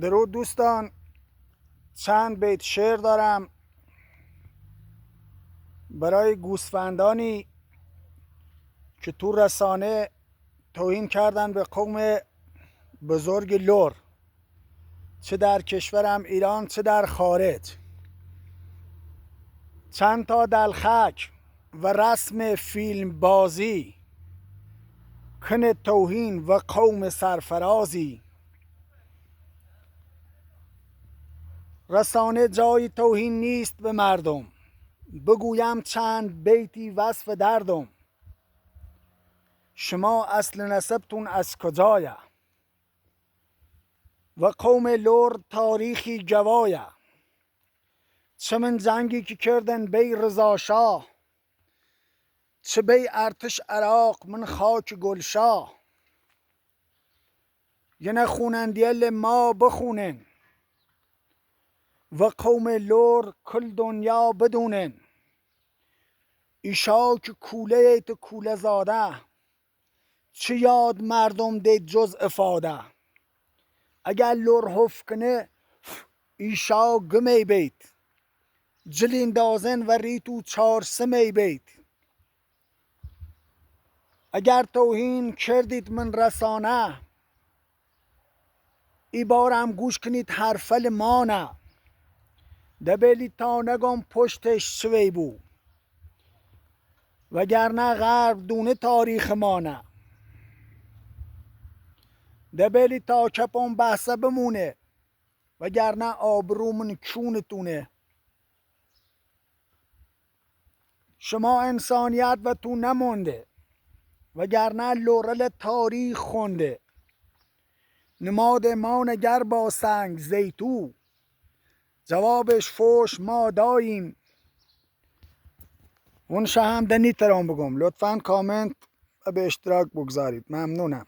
درود دوستان، چند بیت شعر دارم برای گوسفندانی که تو رسانه توهین کردن به قوم بزرگ لر، چه در کشورم ایران چه در خارج. چند تا دلخک و رسم فیلم بازی کن توهین و قوم سرفرازی. رسانه جای توهین نیست به مردم، بگویم چند بیتی وصف دردم. شما اصل نسبتون از کجایه و قوم لر تاریخی جوایه. چه من جنگی که کردن بی رضا شاه، چه بی ارتش عراق من خاک گلشاه. یه نخونن دیل ما بخونن و قوم لر کل دنیا بدونن. ایشا که کوله ایت کوله زاده، چه یاد مردم دید جز افاده. اگر لر حف کنه ایشا گمی بیت، جلین دازن و ریتو چار سمی بیت. اگر توهین کردید من رسانه، ای بارم گوش کنید حرفل مانه. دبیلی تا نگم پشتش چوی بو، وگرنه غرب دونه تاریخ مانه. دبیلی تا کپم بحثه بمونه، وگرنه آبرومن کونتونه. شما انسانیت و تو نمونده، وگرنه لورل تاریخ خونده. نماد ما نگر با سنگ زیتو، جوابش فوش ما داییم. اون هم دنی ترام بگم. لطفاً کامنت و به اشتراک بگذارید. ممنونم.